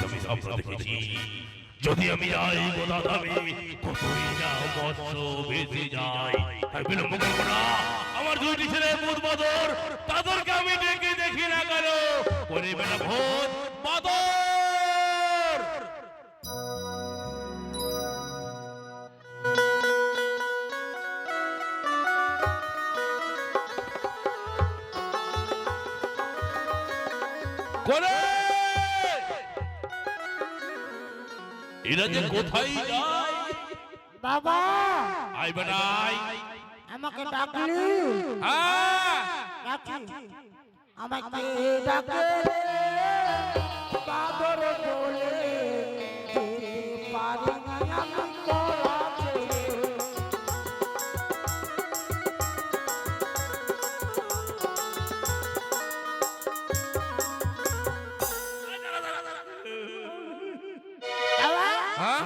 আমি স্বপ্ন দেখেছি যদি আমি যাই গোদাধামে কতই না মৎস্য বেঁচে যায়। আর বিলম্ব করবো না, আমার দুইটি ছেলে ভূত বাদর, তাদেরকে আমি ডেকে দেখি না কেন করে বেটা ভূত বাদর। করে এরা যে কোথায় যায় বাবা আই বেটাই আমাকে ডাকলি হ্যাঁ ডাকি আমাকে ডাকে বাদর বলে যেতে পারি না আমি কলা ছেড়ে। বাবা, হ্যাঁ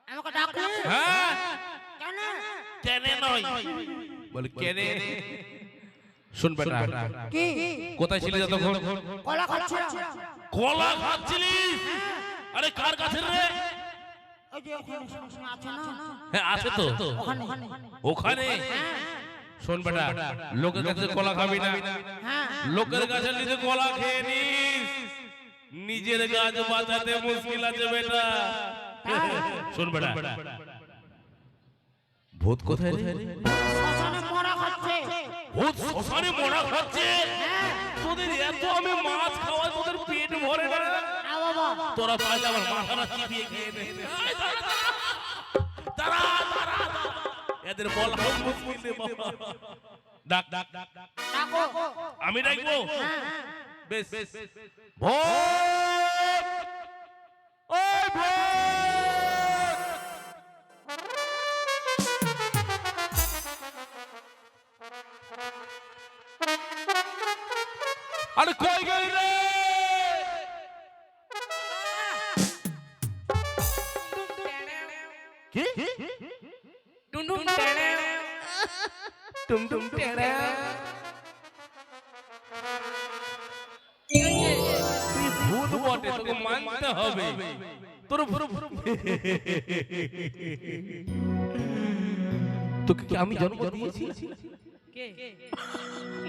আমাকে ডাকলি হ্যাঁ কেন? কেনে নয় বলে কেনে শুন বেটা কি কোথায় ছিলি যতক্ষণ কলা খাচ্ছিলাম। কলা খাচ্ছিলিস? আরে কার কাছে রে? ওই যে ওখানে শুনশুন আছে না? হ্যাঁ আছে তো ওখানে ওখানে শোন বেটা লোকের কাছে কলা খাবি না, হ্যাঁ লোকের কাছে নিজে কলা খেয়ে নিস, নিজের গাছ বাঁচাতে মুশকিল আছে বেটা। শোন বেটা ভূত কোথায় রে? শ্মশানে মরা খাচ্ছে। ভূত শ্মশানে মরা খাচ্ছে? তোদের এত আমি মাছ খাওয়াই তোদের পেট ভরে না? না বাবা, তোরা পারলে আমার মাথাটা চিবিয়ে খেয়ে নে। এই দাঁড়া, দাঁড়া, দাঁড়া। এদের বল হাম মুশকিল রে বাবা। ডাক ডাক ডাক ডাক। ডাকো। আমি ডাকবো? হ্যাঁ, বেশ ভূত, ওই ভূত, আরে কই গেলি রে? কি টুন টুন টেড়ে। টুম টুম টেড়া? তুই ভূত বটে, তোকে মানতে হবে। তোর তোকে কি আমি জন্ম দিয়েছি?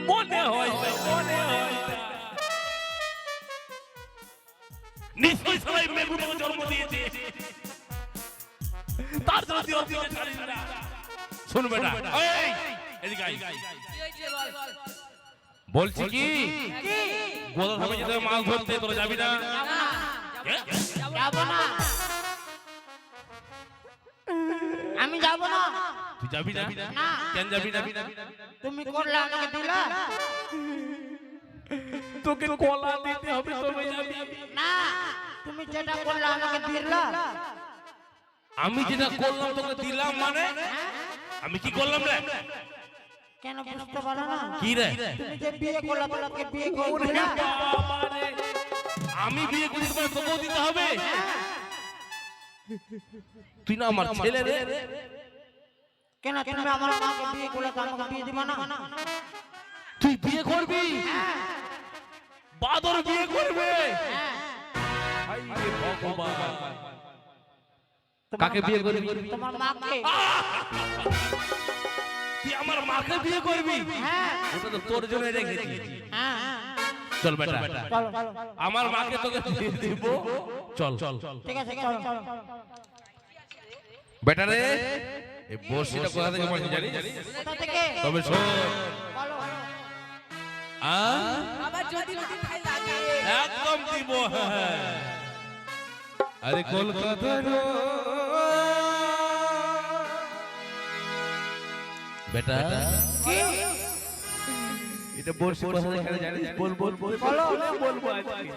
মনে হয় না, মনে হয় না। নিশ্চয়ই সবাই মেঘু তোকে জন্ম দিয়েছে, তার জন্য তুই অতীতে ছাড়িস না। শোন বেটা, এই এদিকে আয়। বলছি কি গোদাধামে যেতে হবে মাছ ধরতে, তোরা যাবি না? যাবো না, আমি যাবো না। তুই যাবি না? না। কেন যাবি না? তুমি করলে আমাকে দিলা তোকে কলা দিতে হবে তবে যাবি। না, তুমি যেটা করলে আমাকে দিলা। আমি যেটা করলাম তোকে দিলাম মানে আমি কি করলাম রে? কেন বুঝতে পারো না? কি রে? তুমি যে বিয়ে করলা তোমাকে বিয়ে করবে ওরে না। বাবা রে, আমি বিয়ে করি তোমার তোকেও দিতে হবে? তুই না আমার ছেলে রে। কেন তুমি আমার মাকে বিয়ে করলে তো আমাকে বিয়ে দিবা না? তুই বিয়ে করবি? বাদর বিয়ে করবে? হায় রে ভগবান, কাকে বিয়ে করবি? তোমার মাকে। তুই আমার মাকে বিয়ে করবি? হ্যাঁ ওটা তো তোর জন্য রেখেছি। হ্যাঁ, চল বেটা, চলো আমার মাকে তোকে দিয়ে দিব। চল ঠিক আছে চলো। বেটা রে, এই বর্ষিটা কোথা থেকে পাচ্ছি জানিস? কোথা থেকে? তবে শোন, বলো। বাবা যদি মাথায় লাগে একদম দিব। হ্যাঁ। আরে কলকাতার বেটা, কি? এটা বর্ষি কোথা থেকে জানিস? বল বল বল বলো। বলবো আজকে।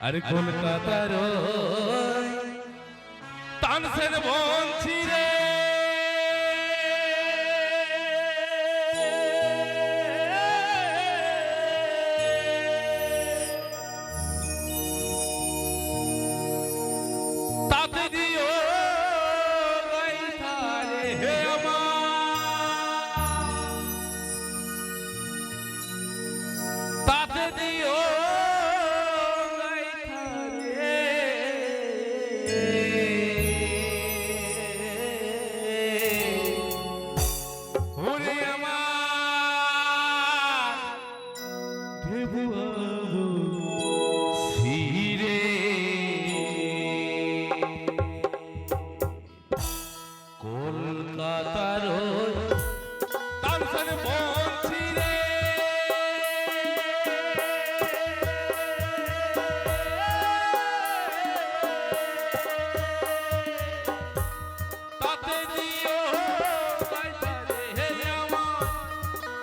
আরে কলকাতার তানসেন বঞ্চি রে, তাতে দিও গাইথা রে হে আমার। তাতে দিও ওরে আমার দেববাবু সিরে কলকাতার তালসান বলছি রে তাতে দিও গাইতারে হে আমার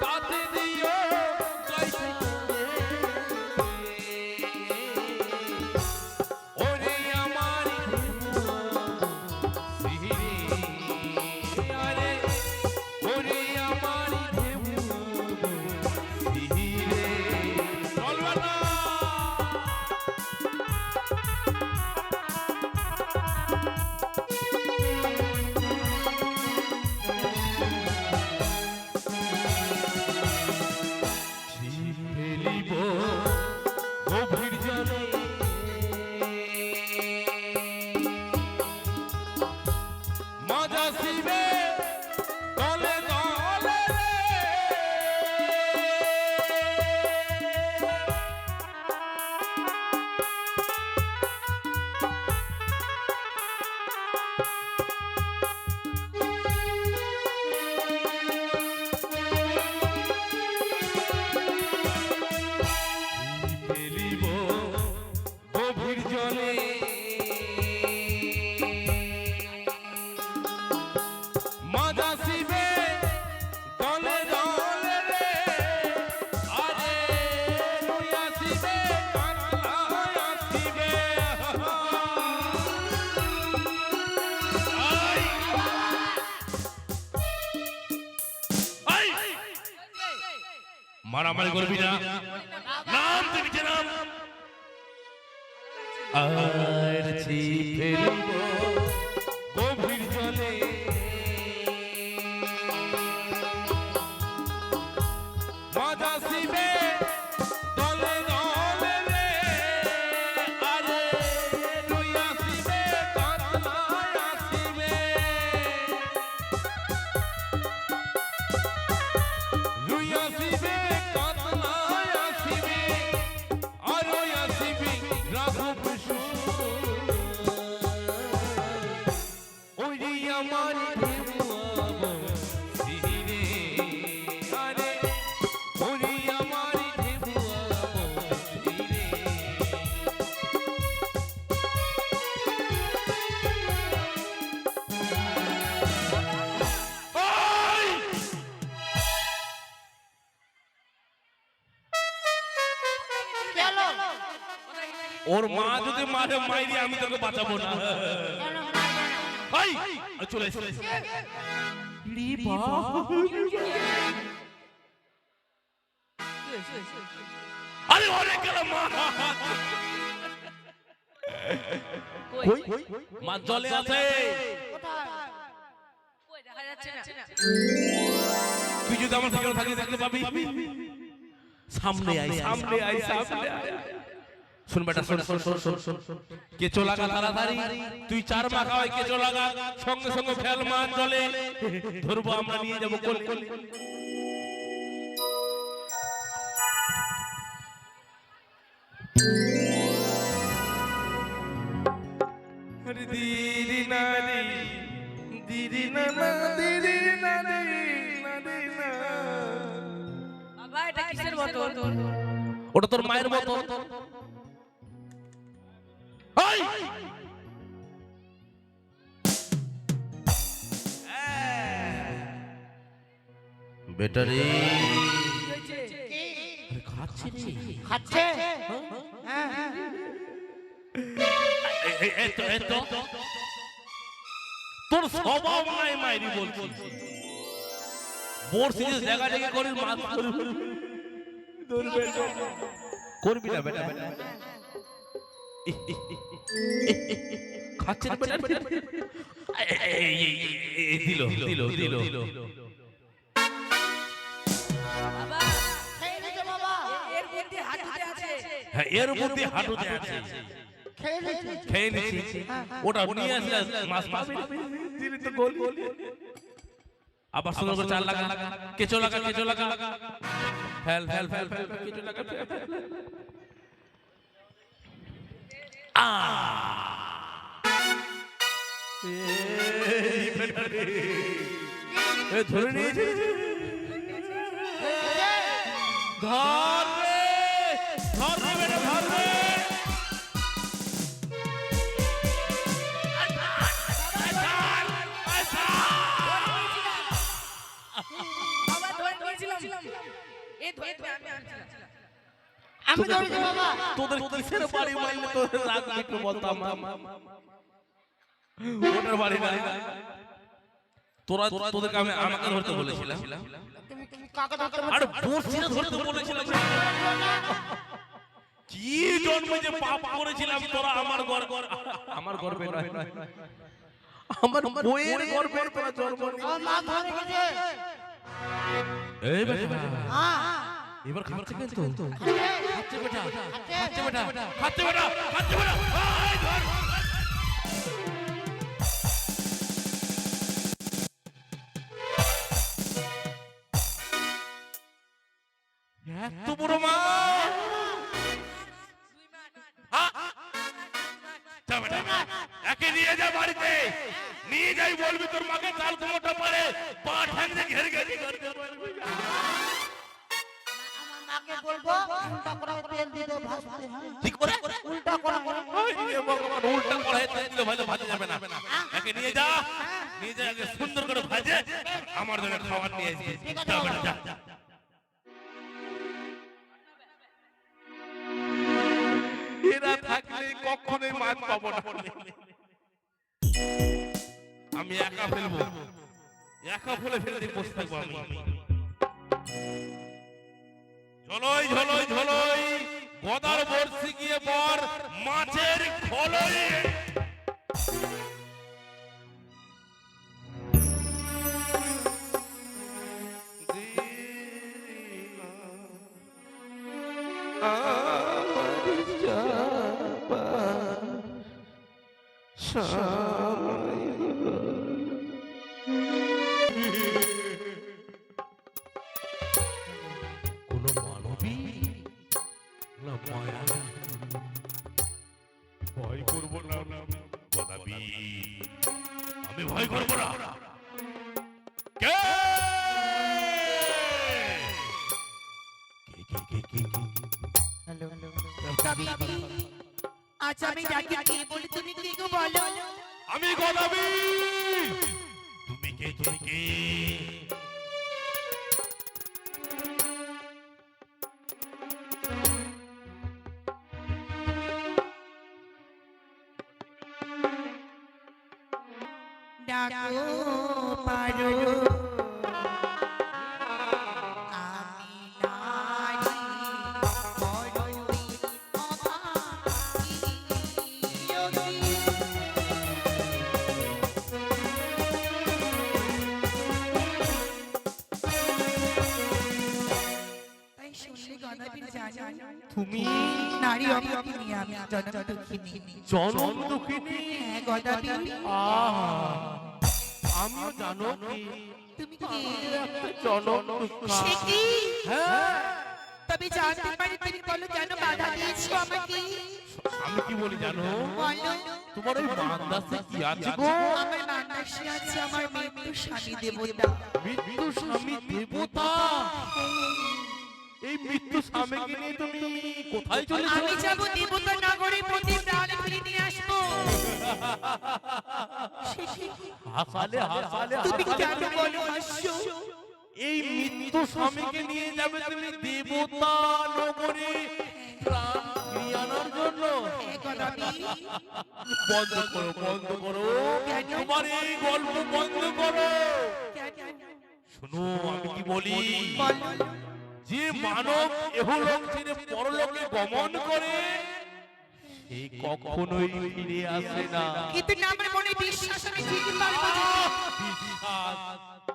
তাতে দিও গাইতারে ওরে আমার সিরে আরে ওরে আমার সিরে চলবা না ছিপ ফেলিব গভীর জলে মজা শিবে দলে দলে ফেলিব গভীর জলে মজা শিবে দলে দলে রে আরে রুইয়া শিবে কাতলা শিবে মারামারি করবি না নাম দিবি যে নাম আর ছিপ ফেলিব গভীর জলে মজা শিবে দলে দলে রে আরে রুইয়া শিবে কাতলা শিবে রুইয়া শিবে কাতলা শিবে আর রুইয়া শিবে রাঘব ওরে আমার দেববাবু সিরে আরে ওরে আমার দেববাবু সিরে চলো ওর মা যদি মারে মাইরি আমি তোকে বাঁচাবো না কেন মারবে না? ভাই চলে এসে আরে অনেক গেল মা মা জলে আছে কোথায়? কই দেখা যাচ্ছে না তুই যদি আমার সামনে থাকলে দেখতে পাবি সামনে আয় সামনে আয় সামনে আয় শুন বেটা শুন শুন শুন শুন শুন কেঁচো লাগা তাড়াতাড়ি তুই চার মাখা হয় কেঁচো লাগা সঙ্গে সঙ্গে ফেল মান জলে ধরবো আমরা নিয়ে যাবো কোল কোল আরে দিদি নানি দিদি নানা দিদি নানি নানি না বাবা এটা কিসের বোতল ওটা তোর মায়ের মতো হাই বেটা রে খাচ্ছে রে খাচ্ছে? হ্যাঁ এতো তোর স্বভাব নাই মাইরি বলছি বোর সিরিজ দেখা দেখে করিস মাছ করবি না বেটা বেটা খাচ্ছে না বেটা দিল দিল দিল বাবা খেয়ে নিতে বাবা। এর বুদ্ধি হাঁটুতে আছে। হ্যাঁ এর বুদ্ধি হাঁটুতে আছে। খেয়ে নিচ্ছি ওটা নিয়ে আসলে মাছ মাছ দিলি তো গোল আবার সুন্দর করে চাল লাগা কেঁচো লাগা ফেল কেঁচো লাগা আ এ ধরে নিয়েছে ধর রে বেটা ধর রে বাবা ধরে নিয়েছিলাম। এই ধরে আমি আনছিলাম। আমি ধরেছি বাবা। তোদের কিসের বাড়ি মারলে তোদের লাগবে একটু বলতাম ওটার বাড়ি না তোদেরকে আমাকে ধরতে বলেছিলাম তুমি কাকে ধরতে আরে বড়শিরে ধরতে বলেছিলাম কি জন্মে যে পাপ করেছিলাম তোরা আমার গর্বে নয় আমার বইয়ের গর্বে তোরা জন্ম আমার মা ধরে গেছে। এই বেটা হ্যাঁ এবার খাচ্ছে কিন্তু খাচ্ছে বেটা খাচ্ছে বেটা এই ধর এত বড় মা একে নিয়ে যা বাড়িতে নিয়ে যাই বলবি তোর মাকে চাল কুমোটা পারে পা ঠ্যাংতে ঘের ঘেরি করতে বলবি আমার মাকে বলবো উল্টা করে তেল দিয়ে দাও ভাজতে। হ্যাঁ ঠিক করে উল্টা করে ভগবান উল্টা কড়াই তেল দিলে ভালো ভাজা যাবে না একে নিয়ে যা একে সুন্দর করে ভাজে আমার জন্য খাবার নিয়ে আসবি যা বেটা যা এরা থাকলে কখনোই মাছ পাবো না আমি একা ফেলে দিয়ে বসে থাকবো আমি ঝলই গদার বর্ষি গিয়ে পর মাছের খোলই কোন মানবী না মায়া ভয় করবো না গদাবি আমি ভয় করবো না কে হ্যালো আচ্ছা আমি ডাকি কে বলি তুমি কি গো বলো। আমি গদাবি তুমি কে ডাকো পারো আমি নারী বড়ই অভাগী। তাই শুনলে গদাবি জানো তুমি নারী অভাগিনী আমি জনম দুঃখিনী। জনম দুঃখিনী হ্যাঁ গদাবি আমিও জানো কি তুমি কি জনম সে কি হ্যাঁ তবে জানতে পারি তুমি বলো কেন বাধা দিয়েছো আমাকে। আমি কি বলি জানো বলো তোমার ওই মান্দাসে কি আছে গো আমার মানসী আছে আমার মৃত্যু স্বামী দেবতা। মৃত্যু স্বামী দেবতা এই মৃত্যু স্বামীকে নিয়ে তুমি কোথায় চলেছো আমি যাব দেবতা নগরে প্রতি প্রাণ ফিরে নিয়ে আসবো। হাসালে তুমি কেন বলো হাসছো। এই মৃত্যু স্বামীকে নিয়ে যাবে তুমি দেবতা নগরে প্রাণ ফিরিয়ে আনার জন্য হে গদাবি বন্ধ করো তোমার এই গল্প বন্ধ করো শোনো আমি কি বলি যে মানব এহলোক ছেড়ে পরলোকে গমন করে সে কখনোই ফিরে আসে না কিন্তু না আমার মনে বিশ্বাস আমি ঠিকই পারবো বিশ্বাস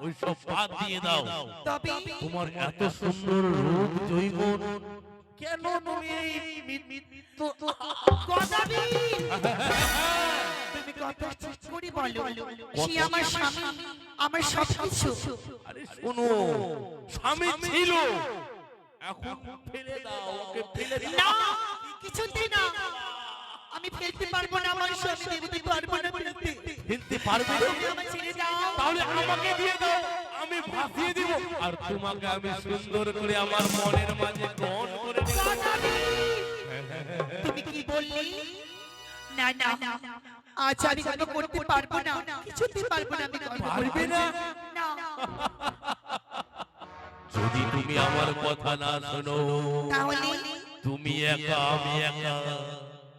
ওইসব বাদ দিয়ে দাও তবে তোমার এত সুন্দর রূপ জৈবন কেন তুমি এই গদাবি তুমি কত চুপ করে বলো সে আমার স্বামী আমার সবকিছু আরে শোনো, স্বামী ছিল, এখন ফেলে দাও, ওকে ফেলে দাও। না কিছুতেই না আমি ফেলতে পারবো না আমার স্বামী দিতে পারবো না ফেলতে পারবে না? তুমি আমার ছেড়ে দাও তাহলে আমাকে দিয়ে দাও, আমি ভাসিয়ে দিব, আর তোমাকে আমি সুন্দর করে আমার মনের মাঝে গ্রহণ করে নেব। গদাবি তুমি কি বললি না না আজ আমি কোনো করতে পারবো না কিছুতেই পারবো না আমি পারবে না? না যদি তুমি আমার কথা না শোনো, তাহলে তুমি একা আমি একা,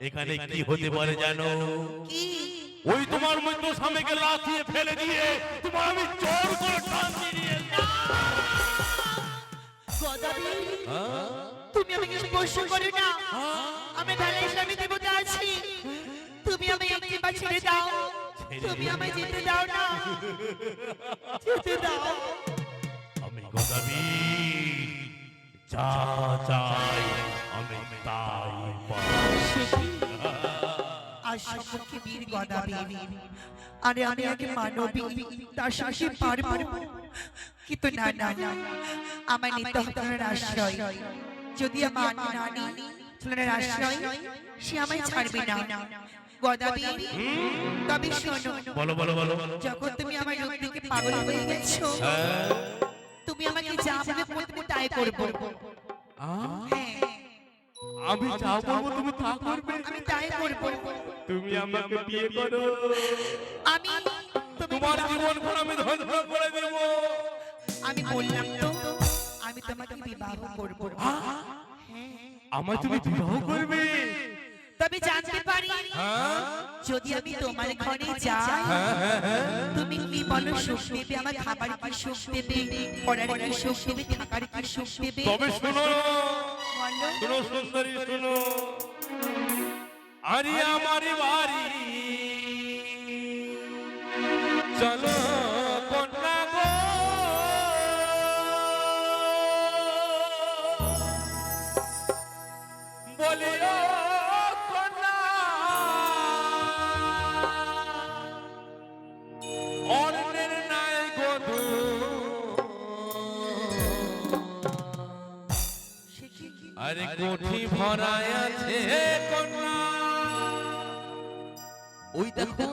এখানে কি হতে পারে জানো? কি ওই তোমার মতো স্বামীকে লাথিয়ে ফেলে দিয়ে তোমার আমি জোর করে টান দিয়ে গদাবি তুমি আমাকে স্পর্শ করো না আমি ভালো স্বামী দেবতা আছি তুমি আমাকে একবার ছেড়ে দাও তুমি আমায় যেতে দাও না যেতে দাও আমি গদাবি, যা চাই আমি তাই পাই। আর সম্মুখে বীর গদাবি আরে আমি আগে মানবী তার সাথে পারবো কিন্তু না না না আমার নিতে হবে তোমার আশ্রয় যদি আমার না নিই তোমার আশ্রয় সে আমায় ছাড়বে না গদাবি তবে শোনো বলো বলো বলো। যখন তুমি আমার রূপ দেখে পাগল হয়ে গেছো তুমি আমাকে যা বলে প্রথমে তাই করবো হ্যাঁ আমি যা বলবো তুমি তা করবে? আমি তাই করবো তুমি আমাকে বিয়ে করো, আমি তোমার জীবন আমি ধ্বংস করে দেব। আমি বললাম তো আমি তোমাকে বিবাহ করব আমায় তুমি বিবাহ করবে? তবে জানতে পারি যদি আমি তোমার ঘরে যাই তুমি কি বলো সুখ দেবে আমার খাবার কি সুখ দেবে পড়ার কি সুখ দেবে থাকার কি সুখ দেবে তবে শোনো, বলো শোনো সুন্দরী শোনো, আরে আমার বাড়ি চলো কন্যা গো, বলিও কন্যা অন্যের নাই গো আরে কোঠি ভরায় আছে কন্যা, ওই দেখো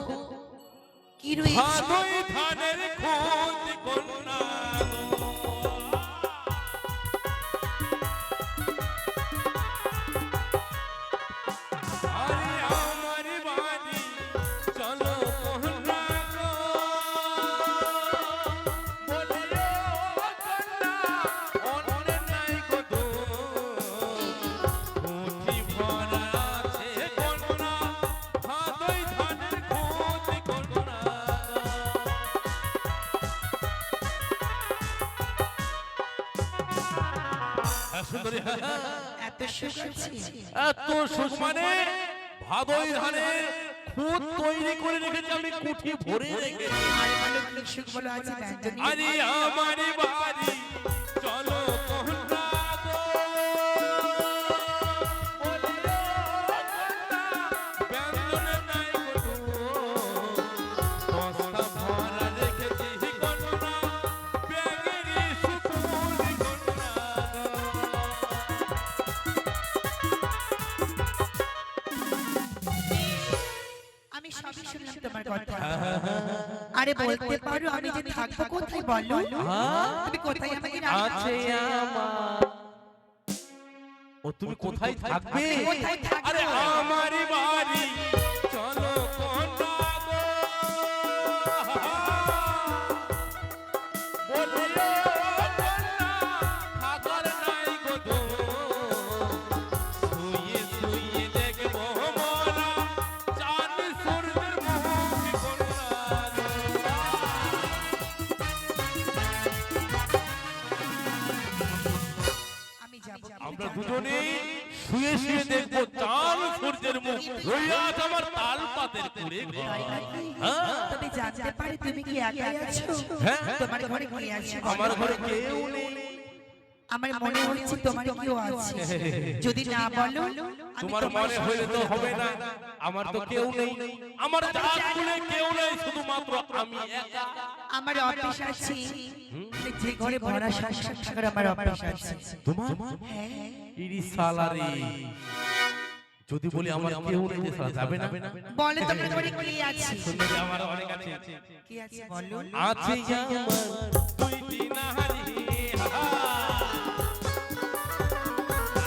কি রয়েছে ভাদই ধানের খোঁজ কন্যা গো। আরে আমার বাড়ি চলো কন্যা গো, বলিও কন্যা অন্যের নাই গো কোঠি ভরা আছে কন্যা, ভাদই ধানের খোঁজ কন্যা। সুন্দরী, এত সুখ আছে এত সুখ মানে ভাদই ধানের খুদ তৈরি করে রেখেছি আমি, কুঠি ভরে রেখেছি। আর বলো কি সুখ বলো আছে ব্যঞ্জনী আরে আমার বাড়ি চলো কন্যা গো, বলিও কন্যা ব্যঞ্জনে নাই গো, বস্তা ভরা রেখেছি কন্যা, ব্যাগেরই সুপুরি কন্যা গো। আমি সবই শুনলাম তোমার কথা আরে বলতে পারো আমি যে থাকবো কোথায় বলো তুমি কোথায় আমাকে আছে আমার, ও তুমি কোথায় থাকবে? কোথায় থাকবো? আরে আমারই বাড়ি চলো কন্যা গো, বলিও কন্যা থাকার নাই গো দো, শুয়ে শুয়ে দেখবো মোরা চাঁদ সূর্যের মুখ কন্যা গো। আমি যাব আমরা দুজনেই শুয়ে শুয়ে দেখবো চাঁদ সূর্যের মুখ, রইয়া আজ আমার তাল পাতের কুড়ে ঘর। তবে জানতে পারি তুমি কি একাই আছো হ্যাঁ। তোমার ঘরে কে আছে আমার ঘরে কেউ নেই, আমার মনে হচ্ছে তোমার কেউ আছে, যদি না বলো আমি তোমার মনে হইলে তো হবে না, আমার তো কেউ নেই, আমার জাত বলে কেউ নেই, শুধুমাত্র আমি একা। আমার অফিস আছে, যে ঘরে ভরা সংসার থাকার আমার অফিস আছে। তোমার হ্যাঁ, ইরি সালারি যদি বলি আমার কেউ নেই, যে সালা যাবে না। বলে তোমার ঘরে কি আছে? সুন্দরী আমার অনেক আছে, কি আছে বলো? আছে আমার দুইটি নারী,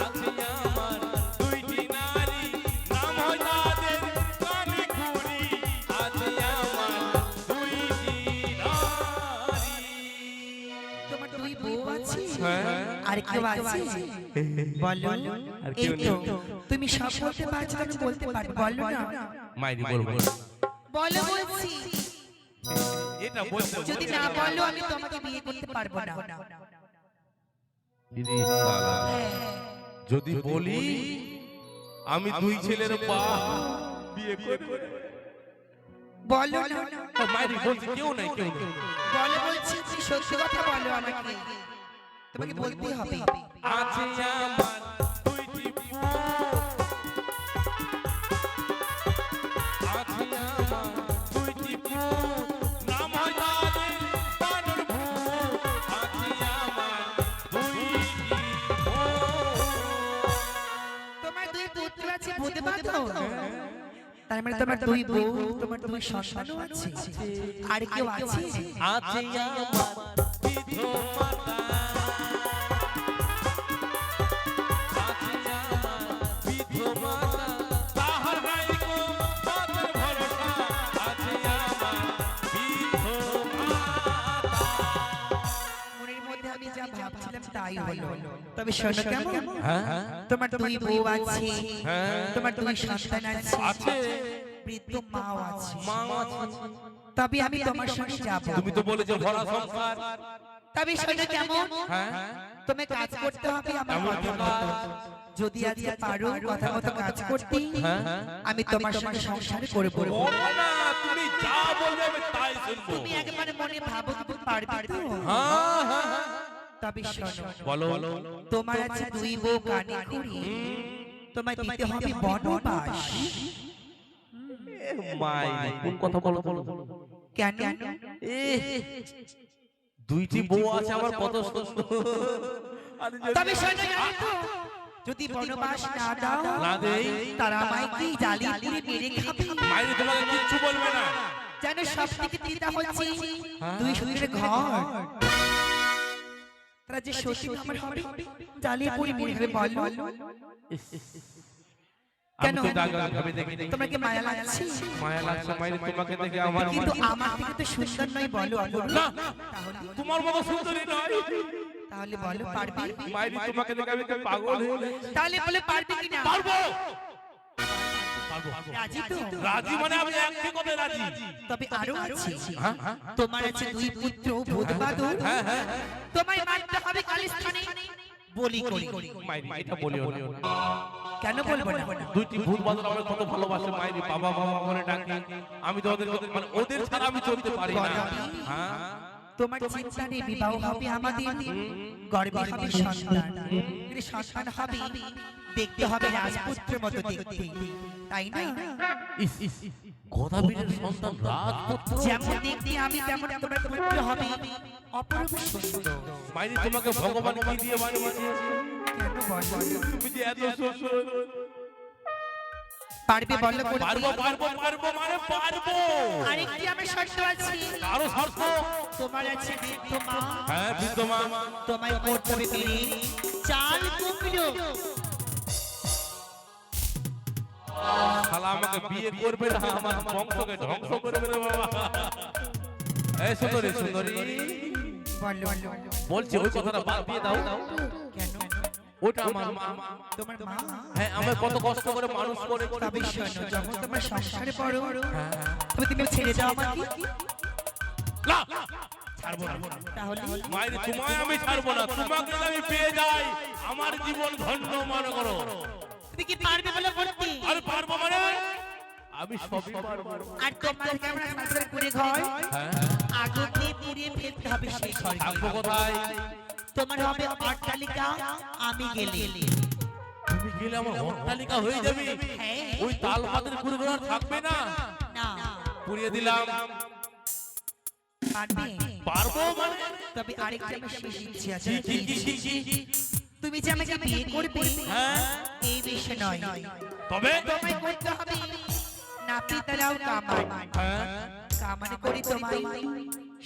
আছে আমার দুইটি নারী, নাম হয় তাদের কানে কুড়ি, আছে আমার দুইটি নারী। তোমার দুই বউ আছে? হ্যাঁ। আর কেউ আছে? বলো। আর এই কেউ তো নেই। তুমি সব বলতে পারছো, আমি বলতে পারবো, বলো না। মাইরি বলবো বলো বলছি, এটা বলতে যদি না বলো আমি তোমাকে বিয়ে করতে পারবো না। ইরি সালা, হ্যাঁ, যদি বলি আমি দুই ছেলের পা বিয়ে করব, বলো না। মাইরি বলছি কেউ নাই, কেউ নেই। বলো বলছি, তুমি সত্যি কথা বলো আমাকে, তোমাকে বলতেই হবে। আছে আমার দুইটি বউ, আছে আমার দুইটি বউ, নাম হয় তাদের বানর বউ, আছে আমার দুইটি বউ। তোমার দুই পুত্র আছে, বুঝতে পারছো? তার মানে তোমার দুই বউ, তোমার দুই সন্তানও আছে, আর কেউ আছে? আছে আমার বিধবা, আছে আমার বিধবা, তাহার নাই গো তাদের ভরসা, আছে আমার বিধবা। মনের মধ্যে আমি যা ভাবছিলাম তাই হলো। তবে শোনো কেমন, হ্যাঁ তোমার দুই বউ আছে, হ্যাঁ তোমার দুই সন্তান আছে, আছে, বৃদ্ধ মাও আছে, মা আছে। তবে আমি তোমার সঙ্গে যাব। তুমি তো বলেছো ভরা সংসার, তবে শোনো কেমন, হ্যাঁ তুমি কাজ করতে হবে আমার এমন কথা কাজ? মতো। যদি আজকে পারো কথা মতো কাজ করতে, হ্যাঁ আমি তোমার সঙ্গে সংসার করে পড়বো। বলো না, তুমি যা বলবে আমি তাই শুনবো। তুমি একবারে মনে ভাবো তুমি পারবে তো? হ্যাঁ হ্যাঁ হ্যাঁ। তবে শোনো, বলো তোমার আছে দুই বউ কানে খুঁড়ি, তোমায় দিতে হবে বনবাস। মাই কোন কথা বলো বলো কেন? দুইটি বউ আছে আমার কত সুন্দর, তবে শোনো জানো তো, যদি বনবাস না দাও, না দেই, তারা আমায় কি জ্বালিয়ে পুড়ে মেরে খাবে। মাইরে তোমাকে কিচ্ছু বলবে না। জানো সব থেকে চিন্তা হচ্ছে দুই সূত্রের ঘর, তারা যে সত্যি আমার হবে জ্বালিয়ে পুড়ে মেরে খাবে। বলো আমি কেন? তো দাগা ভাবে দেখি দেখি। তোমার কি মায়া লাগছে? মায়া লাগছে মাইরে তোমাকে দেখে আমার কিন্তু আমার থেকে তো সুন্দর নয়, বলো অপূর্ব। না, তাহলে তোমার মতো সুন্দরী নয়। তাহলে বলো পারবে? মাইরে তোমাকে দেখে আমি পাগল হয়ে গেছি। তাহলে বলে পারবে কিনা? পারবো পারবো। রাজি তো? রাজি মানে আমি একটি কথায় রাজি। তবে আরো আছে, হ্যাঁ হ্যাঁ তোমার আছে দুই পুত্র ভূতবাদর, হ্যাঁ হ্যাঁ তোমায় মারতে হবে কালিস্থানে বলি করি। মাইরে এটা বলিও না। কেন বলবো না? দুইটি ভূত বাদল আমার কত ভালোবাসে, মাইরি বাবা বাবা করে ডাকে, আমি তো ওদের মানে ওদের ছাড়া আমি চলতে পারি না। হ্যাঁ তোমার চিন্তা নেই, বিবাহ হবে আমাদের, গর্বে হবে সন্তান, যদি সন্তান হবে দেখতে হবে রাজপুত্রের মতো দেখতে, তাই না? ইস ইস গদাবীরের সন্তান রাজপুত্র, যেমন দেখতে আমি তেমন তোমার পুত্র হবে অপরূপ সুন্দর। মাইরি তোমাকে ভগবান কি দিয়ে বানিয়েছে? কেন বলো? তুমি যে এত সুন্দর। পারবে বলো করতে? পারবো পারবো পারবো মানে পারবো। আরেকটি আমার শর্ত আছে, আরো শর্ত? তোমার আছে বৃদ্ধ মা, হ্যাঁ বিদ্যমা, তোমায় করতে হবে বিয়ে, চাল কুমড়ো। শালা আমাকে বিয়ে করবে না, আমার বংশকে ধ্বংস করবে রে বাবা। এই সুন্দরী সুন্দরী বলো বলছি ওই কথাটা বাদ দিয়ে দাও। কেন? ওটা আমার মা। তোমার মা? হ্যাঁ আমার কত কষ্ট করে মানুষ করে। তবে শোনো, যখন তোমার সংসারে পড়ো হ্যাঁ তুমি ছেড়ে দাও আমাকে, না ছাড়বো না। তাহলে মায়ের তোমায় আমি ছাড়বো না, তোমাকে যদি আমি পেয়ে যাই আমার জীবন ধন্য মনে করো। তুমি কি পারবে বলে করতে? আরে পারবো মানে আমি সবই পারবো। আর তোমার কেমন সংসার করে ঘর হ্যাঁ আগুন দিয়ে পুড়িয়ে ফেলতে হবে সেই ঘর। থাকবো কোথায়? তোমার হবে অট্টালিকা, আমি গেলে। তুমি গেলে আমার অট্টালিকা হয়ে যাবে। হ্যাঁ। ওই তাল পাতের কুড়গুলো আর থাকবে না। না পুড়িয়ে দিলাম। পারবে? পারবো মানে? তবে আরেকটা আমার শেষ ইচ্ছে আছে। কি কি কি কি কি? তুমি যে আমাকে বিয়ে করবে, হ্যাঁ। এই বিষয় নয়, তবে তোমায় করতে হবে নাপিত দাও কামান। হ্যাঁ। কামান করে তোমায়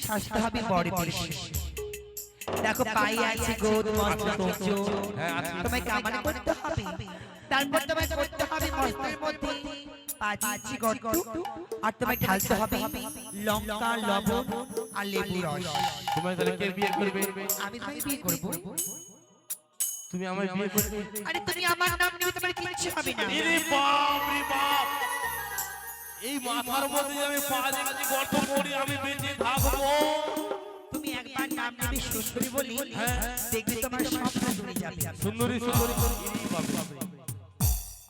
সাজতে হবে বড় বেশি। দেখো পায়ে আছে গোদ মস্ত তোজো। হ্যাঁ, আছে। তোমায় কামান করতে হবে, তারপর তোমায় করতে হবে মস্তের মধ্যে 5 ইঞ্চি গর্ত, আর তোমায় ঢালতে হবে লঙ্কা, লবণ আর লেবু রস। তোমায় তাহলে কে বিয়ে করবে? আমি তোমায় বিয়ে করব। তুমি আমায় বিয়ে করবে? আরে তুমি আমার নাম নিয়ে তোমার কিচ্ছু হবে না। আরে বাপ রে বাপ! এই মাথার মধ্যে যে আমি 5 ইঞ্চি গর্ত করি আমি বেঁচে থাকবো? তুমি একবার নাম নেবে সুন্দরী বলি, দেখবে তোমার স্বপ্ন দূরে যাবে। সুন্দরী সুন্দরী এই বাপ রে।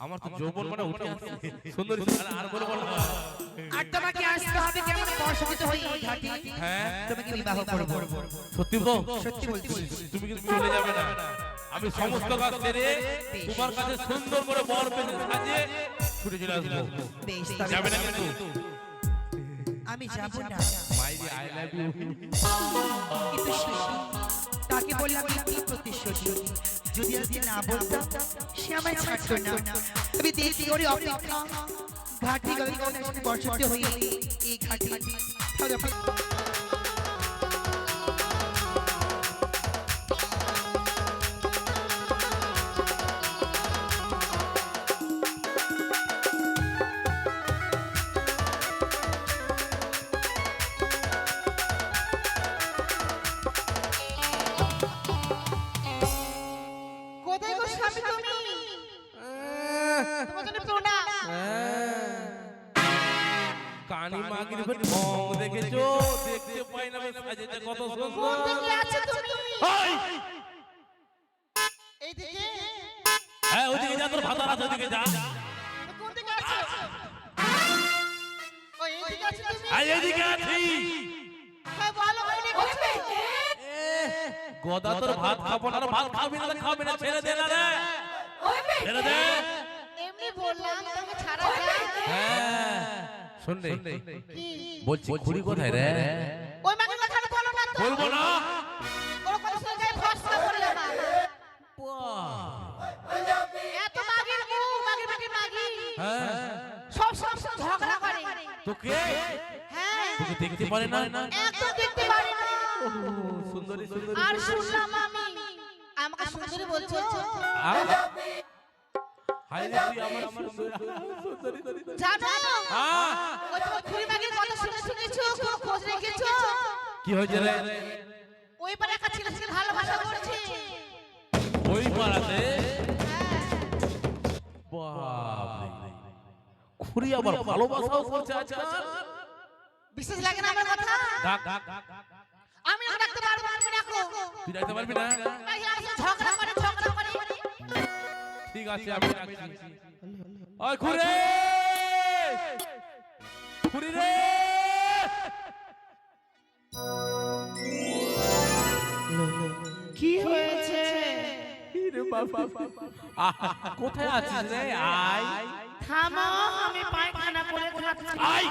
আমার তো যৌবন মানে উঠে আসছে। সুন্দরী আর বলে বলো। আর তোমাকে আসতে হবে কেমন বর্ষিত হয়ে এই ঘাটে। হ্যাঁ। তোমাকে বিবাহ করব। সত্যি তো? সত্যি বলছি। তুমি কিন্তু চলে যাবে না। আমি সমস্ত কাজ সেরে তোমার কাছে সুন্দর করে বর পেতে সাজিয়ে ছুটে চলে আসবো। বেশ, যাবে তবে না কিন্তু? আমি যাব না। মাইরি আই লাভ ইউ। কিন্তু সে তাকে বললাম কি প্রতিশ্রুতি, যদি আজকে না বলতাম সে আমায় ছাড়তো না। তবে দেখি ওর অপেক্ষা ঘাটি গলে কোন সাথে বর্ষিত হয়ে এই ঘাটি তাহলে কোথায় গো স্বামী তুমি? তোমার জন্য প্রণাম। কানি মাগির ফের ঢং দেখেছো? দেখতে পাই না বেশ সাজেছে কত কোন সুন্দর। দিকে আছো তুমি? হাই! এইদিকে? হ্যাঁ ওদিকে যা, তোর ভাতার আছে ওদিকে যা। কোন দিকে আছো? ও এইদিকে আছো তুমি? আই এদিকে আছি। হ্যাঁ বলো কোন দিকে আছো? গদা তোর ভাত খাবো না, ভাত খাবি না খাবি না, ছেড়ে দে না রে, ছেড়ে দে। এমনি বললাম তুমি ছাড়া যায়। হ্যাঁ শুন রে, কি? বলছি খুড়ি কোথায় রে? ওই মাকে কথা বলো না তো। বলবো না। ওর কথা শুনে গায়ে ফসকা করলে না। এত মাগির বউ, মাগির বেটি মাগি। হ্যাঁ সব ঝগড়া করে। তোকে হ্যাঁ। তোকে দেখতে পারে না? একদম দেখতে পারি না। সুন্দরী সুন্দরী। আর শুনলাম আমি আমাকে সুন্দরী বলছো? হাই রে তুই আমার সুন্দরী। জানো হ্যাঁ ওই তোমার খুড়ি মাগির কথা শুনেছো? কোনো খোঁজ রেখেছো? কি হয়েছে রে? ওই পারে একটা ছেলে ভালোবাসা করছে। ওই পাড়াতে? হ্যাঁ। বাপ রে, খুড়ি আবার ভালোবাসাও করছে আজকাল। বিশেষ লাগে না আমার কথা? ডাক ডাক। আমি না ডাকতে পারবো না, তুমি ডাকো। তুই ডাকতে পারবি না? এই আর ঝগড়া করে। ঠিক আছে আমি ডাকছি। ওই খুড়ি, খুড়ি রে। কি হয়েছে? রে বাবা, কোথায় আছিস রে? আয় থামো, আমি পায়খানা করে খাচ্ছি। আয়।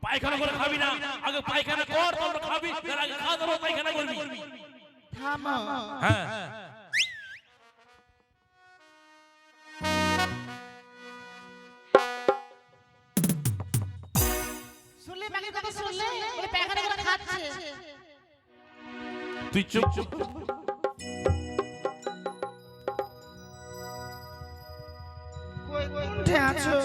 পায়খানা করে খাবি না, আগে পায়খানা কর তারপর খাবি, তার আগে খাওয়া দাওয়া পায়খানা করবি। থামো। হ্যাঁ শুনলে মাগির কথা শুনলে? ওই পায়খানা করে খাচ্ছে। তুই চুপ চুপ। কই কোনঠে আছো?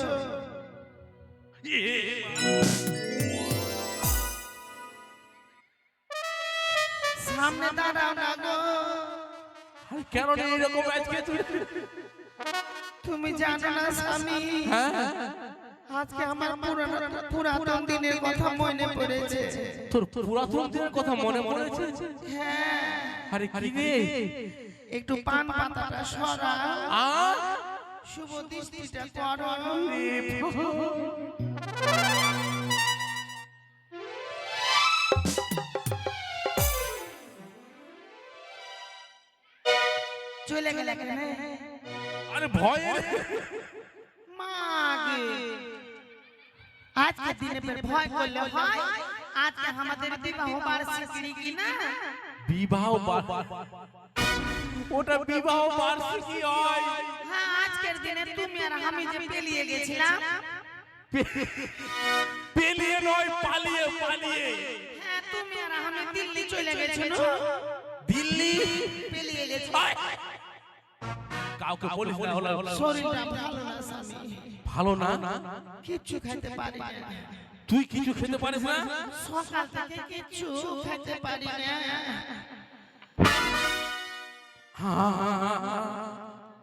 সামনে দাঁড়াও না গো। আরে কেন রে এরকম আজকে তুই? তুমি জানো না স্বামী, আজকে আমার পুরাতন দিনের কথা মনে পড়েছে। তোর পুরাতন দিনের কথা মনে পড়েছে? হ্যাঁ, আরে কি রে? একটু পান পাতাটা সরা, আ শুভ দৃষ্টিটা করো। চলে গেলে কেন আরে ভয় মাগে আজকে দিনে পর ভয় করলে হয় আজকে আমাদের বিবাহ বার্ষিকী কি না বিবাহ ওটা বিবাহ বার্ষিকী হয় হ্যাঁ আজকের দিনে তুমি আর আমি যে পেলিয়ে গেছিলাম পেলিয়ে নয় পালিয়ে পালিয়ে হ্যাঁ তুমি আর আমি দিল্লি চলে গেছিল দিল্লি পেলিয়ে গেছি কাউকে বলিস না হলো শরীরটা ভালো না স্বামী ভালো না কিচ্ছু খেতে পারি না তুই কিছু খেতে পারিস না সকাল থেকে কিচ্ছু খেতে পারি না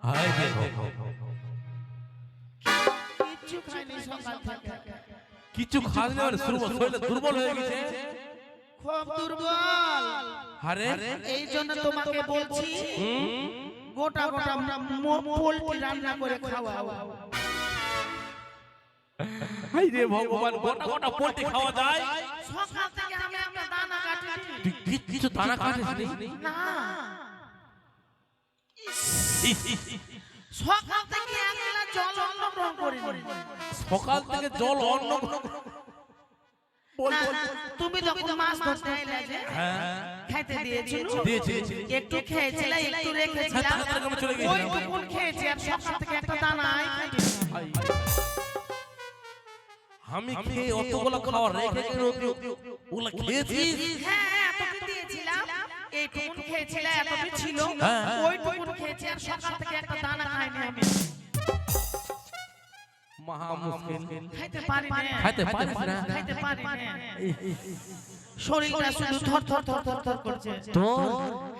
হায় দেখো কিচ্ছু খাইনি সকাল থেকে কিছু খাস না শরীর দুর্বল হয়ে গেছে খুব দুর্বল আরে এই জন্য তোমাকে বলছি গোটা গোটা পোলট্রি রান্না করে খাওয়াও হায় রে ভগবান গোটা গোটা পোল্ট্রি খাওয়া যায় সকাল থেকে আমি একটা দানা কাটিনি তুই কিছু দানা কাটিস না সকাল থেকে এক গ্লাস জল অন্ন গ্রহণ করিনি সকাল থেকে জল অন্ন না, তুমি যখন মাছ ধরতে এলে যে খাইতে দিয়েছিল দিয়েছি একটু খেয়েছিলে একটু রেখেছিলাম তারপরে আমি চলে গেছিলাম। ওইটুকুন খেয়েছি আর সকাল থেকে একটা দানা খাইনি আমি খেয়ে অতগুলো খাওয়া রেখে ওগুলো খেয়েছিস হ্যাঁ এতটুকু দিয়েছিলাম এইটুকুন খেয়েছিলে এতটুকু ছিল হ্যাঁ। ওইটুকুন খেয়েছি আর সকাল থেকে একটা দানা খাইনি আমি মহা মুশকিল খাইতে পারি না খাইতে পারিস না খাইতে পারি না শরীরটা শুধু থর থর থর থর থর করছে তো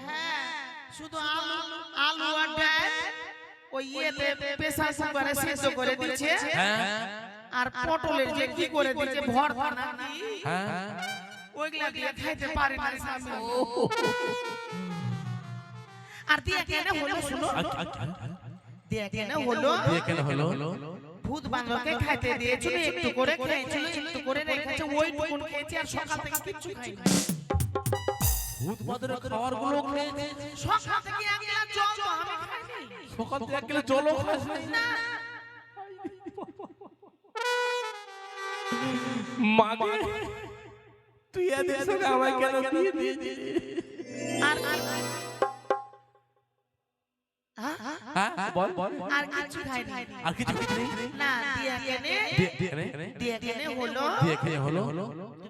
হ্যাঁ শুধু আলু আলু আর ডাল ওই ইয়েতে প্রেসার কুকারে সিদ্ধ করে দিচ্ছে হ্যাঁ আর পটলের যে কি করে দিচ্ছে ভর্তা নাকি হ্যাঁ ওইগুলা দিয়ে খাইতে পারি না স্বামী আর দিয়ে কেন হলো শুনো দিয়ে কেন হলো দিয়ে কেন হলো ভূত বাংলাকে খাইতে দিয়েছিল একটু করে খেয়েছিল একটু করে রেখেছে ওইটুকুন খেয়েছি আর সকাল থেকে কিচ্ছু খাইনি ভূত বাদরে খাবার গুলো খেয়েছে সকাল থেকে এক গ্লাস জল তো আমি খাইনি সকাল থেকে এক কিলো জলও খাস না মাগে তুই এদের সঙ্গে আমায় কেন বিয়ে দিয়েছিস আর হ্যাঁ বল বল আর কিছু খাইনি আর কিছু কিছু নেই না দিয়ে কেনে দিয়ে কেনে হলো দিয়ে খেয়ে হলো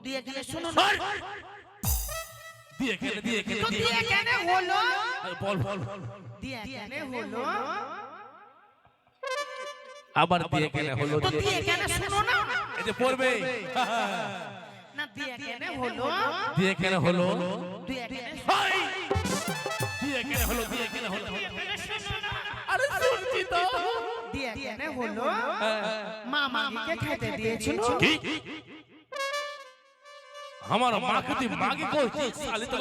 দিয়ে কেনে শুনো না দিয়ে খেলে দিয়ে খেলে তো দিয়ে কেনে হলো বল বল দিয়ে কেনে হলো আবার দিয়ে কেনে হলো তো দিয়ে কেনে শুনো না এই যে পড়বে না দিয়ে কেনে হলো দিয়ে কেনে হলো দিয়ে কেনে হাই দিয়ে কেনে হলো দিয়ে কেনে হলো আরে শুনছি তো দিয়ে কেনে হলো মা মাকে খেতে দিয়েছিল কি আমার মাকে তুই মাগি কইছিস শালি তো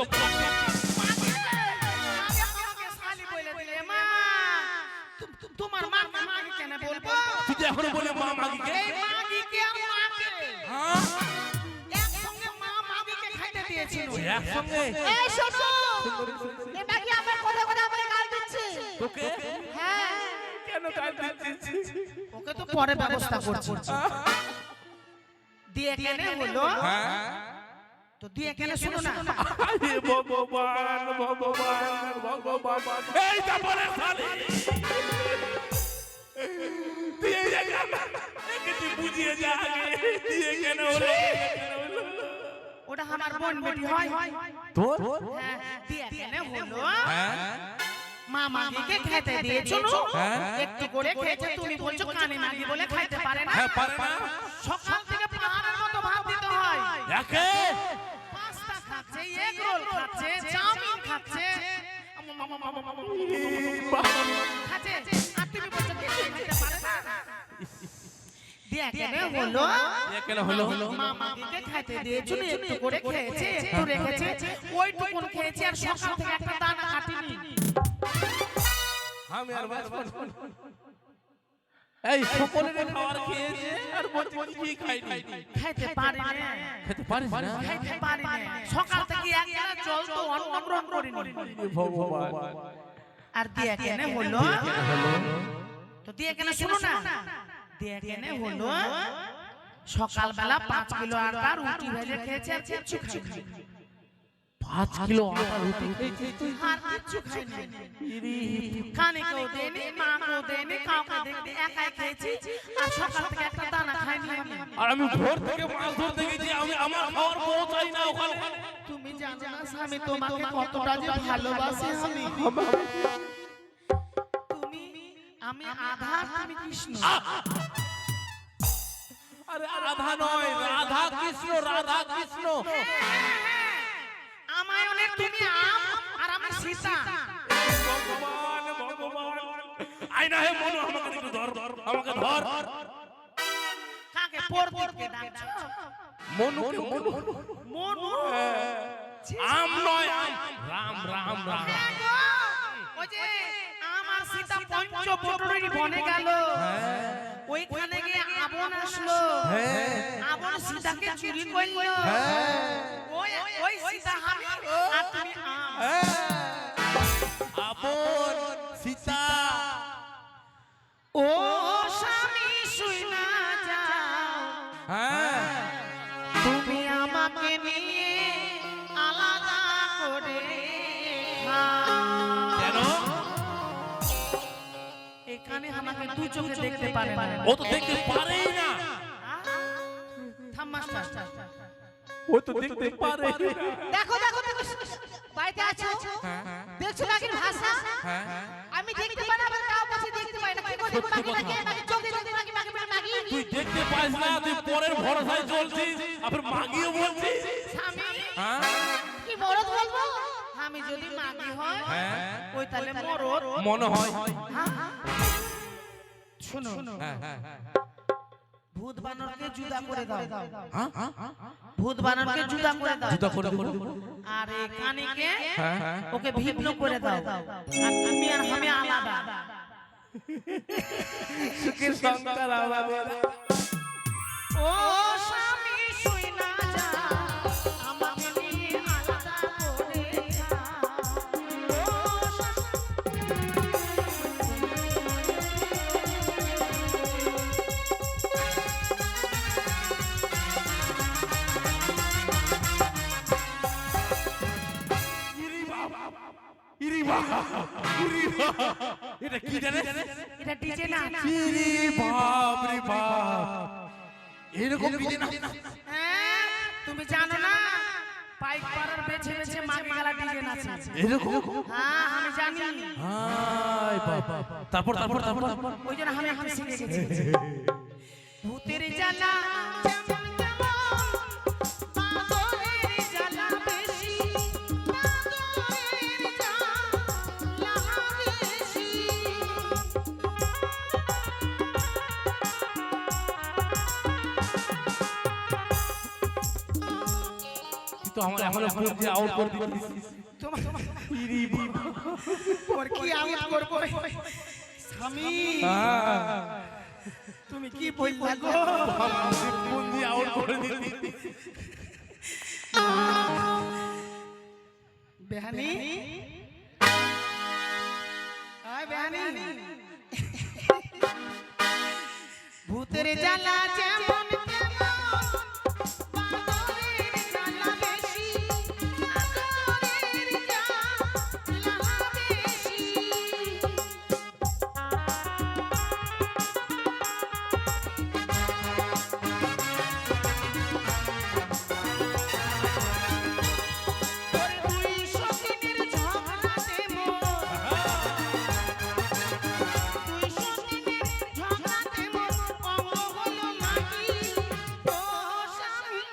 তোমার মা মাকে কেন বলবো তুই যে এখনো বলে মা মাগিকে এই মাগিকে আর মাকে হ্যাঁ একসঙ্গে মা মাগিকে খাইতে দিয়েছিল ওই একসঙ্গে এই শোনো এটা কি আমার কথা কথা আমারে গাল দিচ্ছে তোকে হ্যাঁ কেন গাল দিচ্ছিস ওকে তো পরে ব্যবস্থা করছি দিয়ে কেন হলো হ্যাঁ তো দিয়ে কেন শুনো না আরে ভগবান ভগবান ভগবান এই তারপরে শালি তুই এই জায়গা একে তুই বুঝিয়ে যা আগে দিয়ে কেন হলো ওটা আমার বোন বেটি হয় তোর হ্যাঁ দিয়ে কেন হলো হ্যাঁ মা মাগিকে খেতে দিয়েছিল হ্যাঁ। একটু করে খেয়েছে তুমি বলছো কানে মাগি বলে খাইতে পারে না হ্যাঁ পারে না সকাল থেকে পাহাড়ের মতো ভাত দিতে হয় একে পাস্তা খাচ্ছে এগ রোল খাচ্ছে চাউমিন খাচ্ছে খাচ্ছে আর তুমি বলছো খেতে পারে না দিয়ে কেন হলো দিয়ে কেন হলো মা মাগিকে খাইতে দিয়েছিল একটু করে খেয়েছে একটু রেখেছে ওইটুকুন খেয়েছে আর সকাল থেকে একটা দানা কাটিনি আমি আর এই সকলের খাবার খেয়েছে আর বলছে কি খাইনি খাইতে পারি না খেতে পারিস না খাইতে পারি না সকাল থেকে এক গ্লাস জল তো অন্ন গ্রহণ করিনি ভগবান আর দিয়ে কেনে হলো তো দিয়ে কেনে শুনো না দিয়ে কেনে হলো সকালবেলা 5 কিলো আটা রুটি ভেজে খেয়েছে আর কিচ্ছু খায়নি 5 কিলো আটা রুটি খেয়েছি আর কিচ্ছু খায়নি কানে কেউ দেয়নি মা কেউ দেয়নি কাউকে দেখতে একাই খেয়েছি আর সকাল থেকে একটা দানা খাইনি আমি আর আমি ভোর থেকে মাছ ধরতে গেছি আমি আমার খাওয়ার পৌঁছাই না ওখানে তুমি জানো না স্বামী তোমাকে কতটা যে ভালোবাসি আমি তুমি আমি আধা তুমি কৃষ্ণ আরে রাধা নয় রাধা কৃষ্ণ আমায় অনেক তুমি আম আর আমি সীতা ভগবান আয়না হে মনু আমাকে একটু ধর আমাকে ধর কাকে পড়তে ডাকছো মনু আম নয় রাম ওই যে আমার সীতা পঞ্চবটরের বনে গেল ওইখানে গিয়ে আবন আসলো আবন সীতাকে চুরি করলো ওই সীতা আমি আর তুমি আপন সীতা ও স্বামী শুই না যাও তুমি আমাকে নিয়ে আলাদা করে কেন এখানে আমাকে দু চোখে দেখতে পারে না ও তো দেখতে পারেই না থাম মাস্টার ও তো দেখতে পারে দেখো বাড়িতে আছো দেখছো নাকি ভাষা আমি দেখতে পাই না আবার কাউ কাছে দেখতে পাই না কি করে মাগি নাকি চোখ দেখতে মাগি তুই দেখতে পাস না তুই পরের ভরসায় চলছিস আবার মাগিও বলছিস স্বামী কি মরদ বলবো আমি যদি মাগি হয় ওই তাহলে মরদ মনে হয় শোনো ভূত বানরকে জুদা করে দাও ভূত বানরকে জুদা করে দাও আর এই কানিকে ওকে ভিন্ন করে দাও আর তুমি আর আমি আলাদা সুখের সংসার আমাদের ও স্বামী শুই না যা আমাকে নিয়ে আলাদা করে যা ও এটা কি জানে এটা ডিজে না বাপ রে বাপ এরকম ডিজে না হ্যাঁ তুমি জানো না পাইক পাড়ার বেছে বেছে মাগি গলা ডিজে নাচে এরকম হ্যাঁ আমি জানি হাই বাবা তারপর ওই জন্য আমি শিখে গেছি ভূতের জ্বালা যেমন তেমন বাদরের জ্বালা বেশি বাদরের জ্বালা বেশি তুই তো আমার এখন ফোন দিয়ে আউট করে দিছিস তোমার ওর কি আউট করব স্বামী তুমি কি বললা গো ফোন দিয়ে আউট করে দিলি বেহানি আয় বেহানি ভূতের জ্বালা যেমন তেমন বাদরের জ্বালা বেশি বাদরের জ্বালা বেশি ওরে তুই সতীনের ঝগড়াতে মোর তুই সতীনের ঝগড়াতে মোর অঙ্গ হলো মাটি ও স্বামী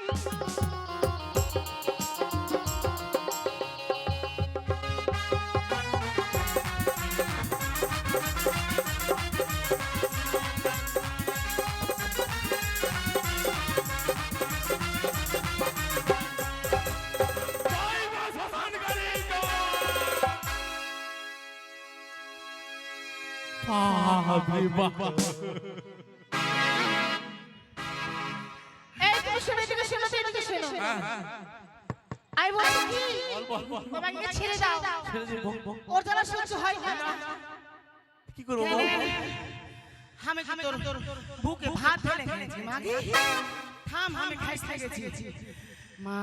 এই তুমি শুনে এদিকে শোনো আমি বলছি কি বল বল ওই মাগিকে ছেড়ে দাও ছেড়ে দে বল ওর দ্বারা সহ্য হয় না কি করব বল আমি কি তোর বুকে ভাত ঢেলে খেয়েছি মাগি থাম আমি খাইতে গেছি মা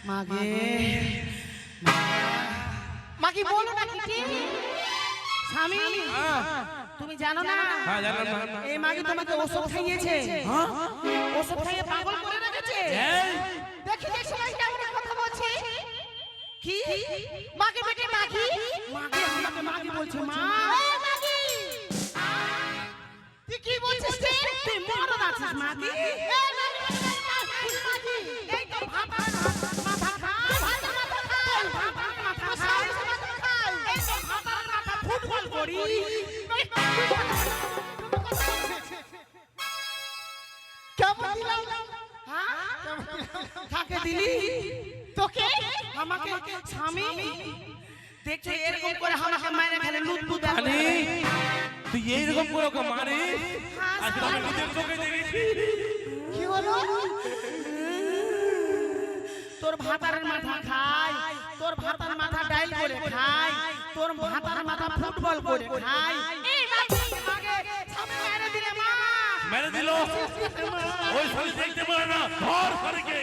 মাগে মাগি বলো না কি স্বামী তুমি জানো না হ্যাঁ জানো না এই মাগি তোমাকে ওষুধ খাইয়েছে হ্যাঁ ওষুধ খাইয়ে পাগল করে রেখেছে এই দেখি দেখি মাগি কেমন কথা বলছে কি মাগি বেটি মাগি মাগি আমাকে মাগি বলছে মা এই মাগি তুই কি বলছিস রে তুই মরদ আছিস মাগি এই মাগি মাগি এই তো ভাত মাথা খা ভাত মাথা খাই মাথা খা মাথা খাই এই তো ভাত মাথা ফুটবল করি কেমন দিলাম হ্যাঁ কাকে দিলি তোকে আমাকে স্বামী দেখছো এরকম করে আমাকে মায়ের খেলে লুটপুট আরে তুই এইরকম করে ওকে মারিস আজ আমি নিজের চোখে দেখেছি কি হলো তোর ভাতারের মাথা খাই তোর ভাতার মাথা ডাইল করে খাই তোর ভাতার মাথা ফুটবল করে খাই এই মাগি মাগে স্বামী মেরে দিলে মা মেরে দিল ওই শালি দেখতে পারে না ধর শালিকে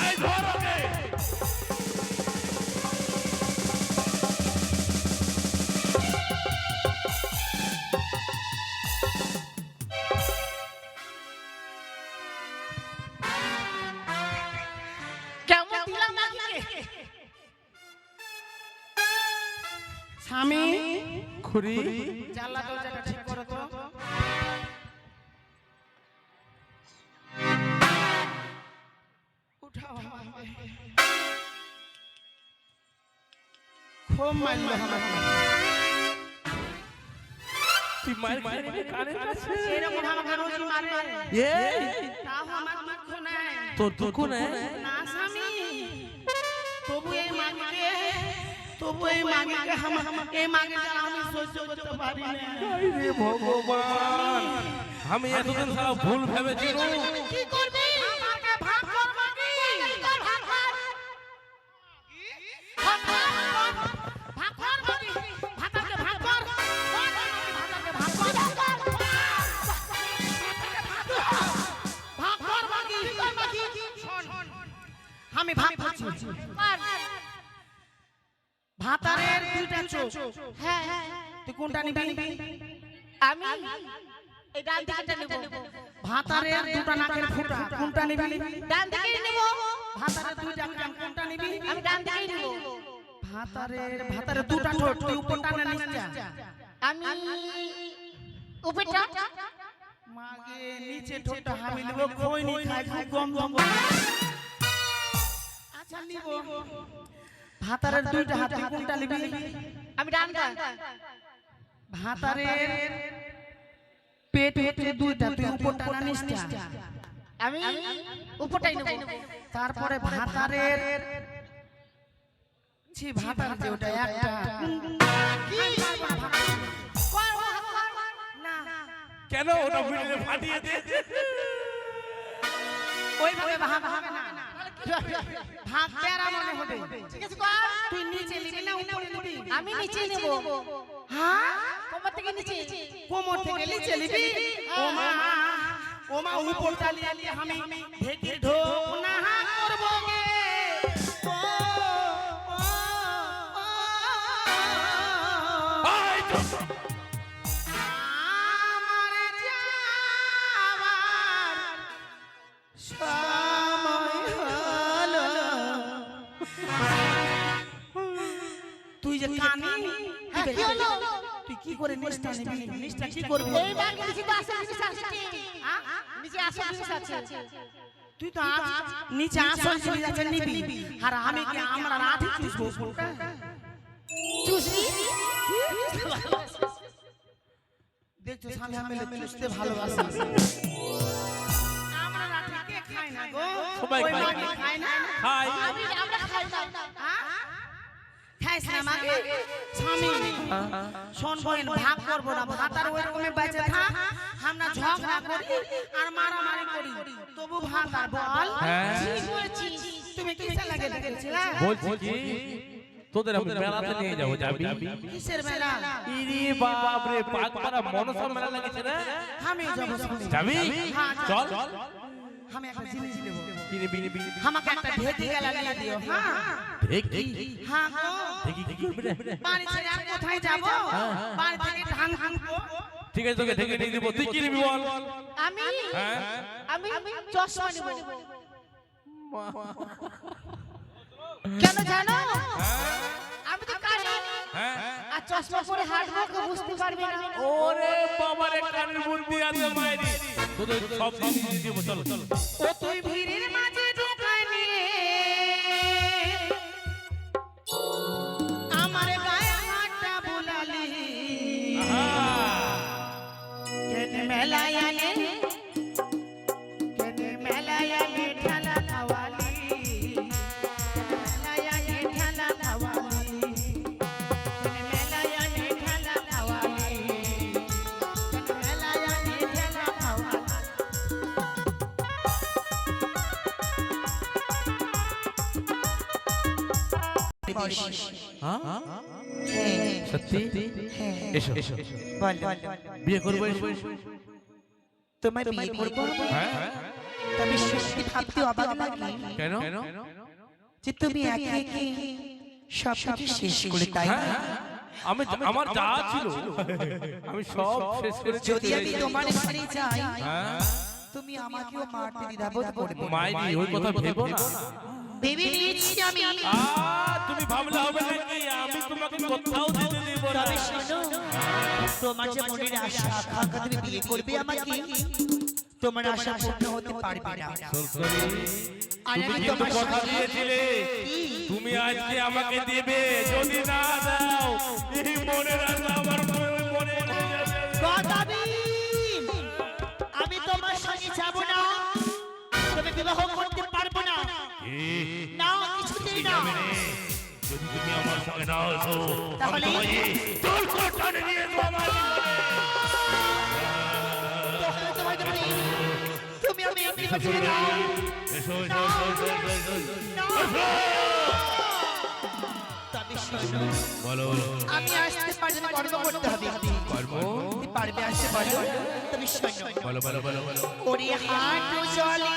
আই ধর ওকে কেমন দিলাম মাগিকে স্বামী খুরি জানলা দরজাটা ঠিক করো তো উঠাও খুব মারলো আমাকে তুই মার খেয়ে কানে কাছে এরকম আমাকে রোজ মারে এই তাও আমার দুঃখ নাই তোর দুঃখ নেই না স্বামী তবু এই মাগিকে এই মাগিকে আমি সহ্য করতে পারি না রে ভগবান আমি এতদিন সারা ভুল ভেবেছিলাম কি করবি আমাকে ভাগ কর মাগি ভাগ কর ভাগ কর মাগি ভাতাকে ভাগ কর ভাতাকে ভাগ কর ভাগ কর মাগি শোন আমি ভাগ করছি ভাতারের দুইটা চোখ হ্যাঁ তুই কোনটা নিবি আমি এই ডান দিকটা নেব ভাতারের দুটো নাকের ফুটা কোনটা নিবি ডান দিকে নেব ভাতারের দুইটা কান কোনটা নিবি আমি ডান দিকেই নেব ভাতারের দুটো ঠোঁট তুই উপরটা না নিচটা আমি উপরটা মাগে নিচে ঠোঁটটা আমি নেব খই নি খাই খুব গম গম আচ্ছা নিব ভাতারের দুইটা হাত তুই কোনটা নিবি আমি ডানটা ভাতারের পেট হচ্ছে দুইটা তুই উপরটা না নিচটা আমি উপরটাই নেব তারপরে ভাতারের ভাতার যে ওটা একটা কি না কেন ওটা ভিড়ে ফাটিয়ে দে ওইভাবে ভাগ হবে না ভাগ তেরা মনে হবে ঠিক আছে কর তুই নিচে নিবি না উপরে নিবি আমি নিচে নেব হ্যাঁ কোমর থেকে নিচে কোমর থেকে নিচে নিবি ওমা উপরটা নিয়ে আমি ঢেকে ঢোক না করব গে আই তো আমার যাওয়ার সময় হলো তুই যে কানি হ্যাঁ কি হলো তুই কি করে নিষ্ঠা নিবি নিষ্ঠা কি করবি এই ব্যাগ নিচে তো আসল জিনিস আছে নিচে আসল জিনিস আছে তুই তো আজ নিচে আসল জিনিস আছে নিবি আর আমি কি আমরা রাধি চুষবো কোনটা চুষবি দেখছো স্বামী আমি চুষতে ভালোবাসি আমরা রাধি কে খাই না গো সবাই ওই খায়। মাগি খায় না খাই আমরা খাই না খাইস না মাগে স্বামী শোন বোন ভাগ করবো না ভাতার ওই রকমে বেঁচে থাক আমরা ঝগড়া করি আর মারামারি করি তবু ভাগ আর বল হ্যাঁ ঠিক বলেছিস তুই তুমি কিসের লাগে দেখেছিলা? বলছি কি তোদের আমি মেলাতে নিয়ে যাবো, যাবি? কিসের মেলা? ইরে বাপ রে, পাগপাড়া মনসা মেলা লেগেছে রে। আমিও যাবো শুনি। যাবি? হ্যাঁ, চল। আমি একটা জিনিস নেব। কি নিবি? আমাকে একটা ভেটি গেলা লাগিয়ে দিও। হ্যাঁ দেখি হ্যাঁ গো। দেখি কি করবি রে? বাড়ি ছেড়ে আর কোথায় যাব? বাড়ি থেকে ধান ভাঙবো। ঠিক আছে, তোকে ঢেকে নিয়ে দিব। তুই কি নিবি বল? আমি হ্যাঁ আমি চশমা নেব। কেন জানো? আমি তো কানে হ্যাঁ আর চশমা পরে হাঁটবো, কেউ বুঝতে পারবে না। ওরে বাবারে, কানের বুদ্ধি আছে মাইরি। তোদের সব জিনিস দিয়ে দিব, চল চল। ও তুই ভিড়ের মাঝে ঢোকায় নিয়ে আমার গায়ে হাতটা বুলালি। কেন মেলায় আনে ঠেলা খাওয়ালি। মেলায় আনে ঠেলা খাওয়ালি। মেলায় আনে ঠেলা খাওয়ালি। মেলায় আনে ঠেলা খাওয়ালি। হ্যাঁ হ্যাঁ, সত্যি? হ্যাঁ, এসো এসো, বল বিয়ে করবো এসো। তোমায় বিয়ে করবো? হ্যাঁ তবে সত্যি ভাবতে অবাক লাগে কেন? যে তুমি একে একে সব কিছু শেষ করে, তাই না? হ্যাঁ, আমি আমার যা ছিল আমি সব শেষ করে যদি আমি তোমার ঘরে যাই, হ্যাঁ তুমি আমাকেও মারতে দ্বিধাবোধ করবে। মাইরি, ওই কথা ভেবো না। ভেবে নিয়েছি আমি। তুমি ভাবলে হবে নাকি? আমি তোমাকে কোথাও যেতে দেব না। তবে শোনো, তোমার যে মনের আশা আকাঙ্ক্ষা, তুমি বিয়ে করবে আমাকে, তোমার আশা পূর্ণ হতে পারবে না। আর তুমি আমি কিন্তু তোমার কথা সাথে- দিয়েছিলে তুমি আজকে আমাকে দেবে, যদি না দাও এই মনের আশা আমার মনে রয়ে যাবে। গদাবীর, আমি তোমার সঙ্গে যাব না, তবে বিবাহ করতে পারবো না। না, কিছুতেই না। যদি তুমি আমার সঙ্গে না আসো, তাহলে? আমি তোমায় তোর কোটানে নিয়ে যাবো আমার জীবনে। তুমি আমি একটি ছেড়ে দাও। এসো, এসো, এসো, এসো, এসো, এসো। না। তবে শোনো, বলো, বলো। আমি আসতে পারলে কর্ম করতে হবে। তুমি পারবে আসতে, বলো। তবে শোনো, বলো, বলো, বলো, বলো। ওরে হাঁটু চলে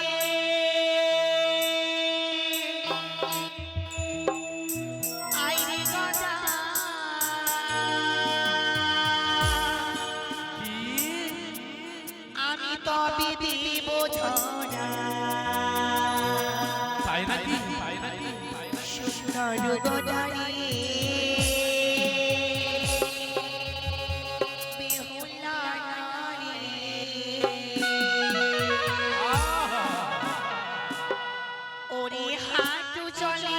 আইরে গদা, আমি তবে দিব ধরা। তাই নাকি? সুন্দর গদারে বেহুলা নারী। ওরে হাঁটু চলে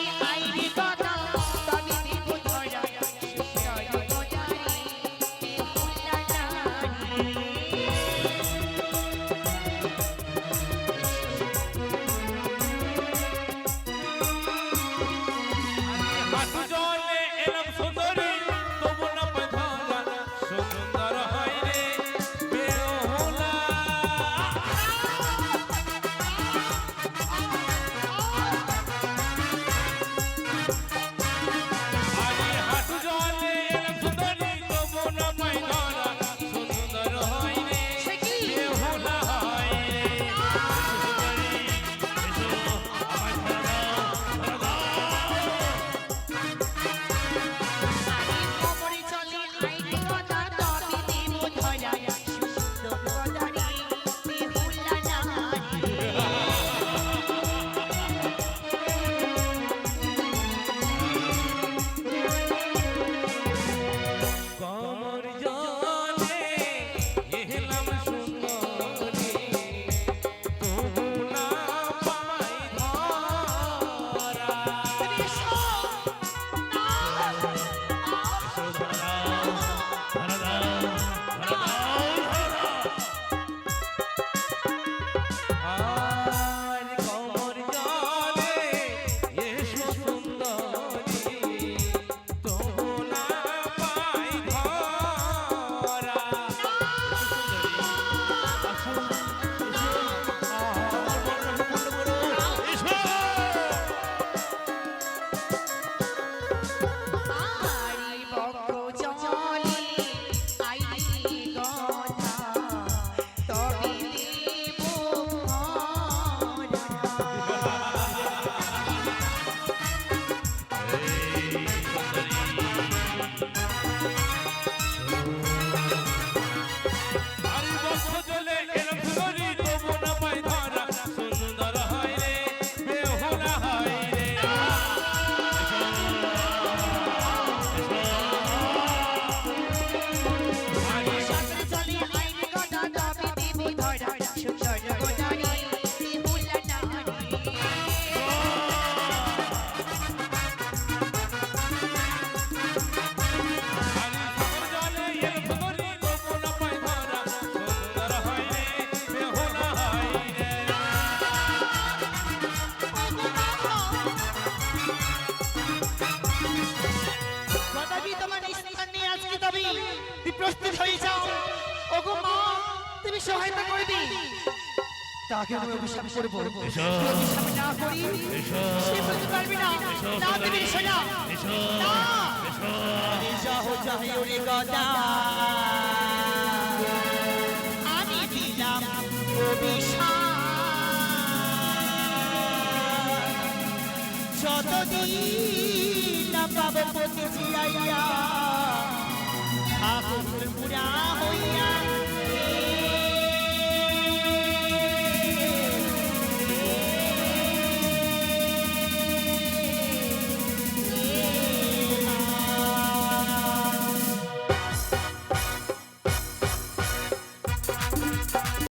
স্থান নিয়ে আজকে তবে তুই প্রস্তুত হয়ে যাও। ওগো মা, তুমি সহায়তা করবে। তাকে আমি অভিশাপ করবো। এসো। যদি অভিশাপ না করি, এসো। সে বলতে পারবে না। এসো, না দেবে সোনা। এসো না। এসো যাও যাও ওরে গদা, আমি দিলাম অভিশাপ। যতদিন না পাবো পতি জিয়াইয়া, ঠাকুর পুরা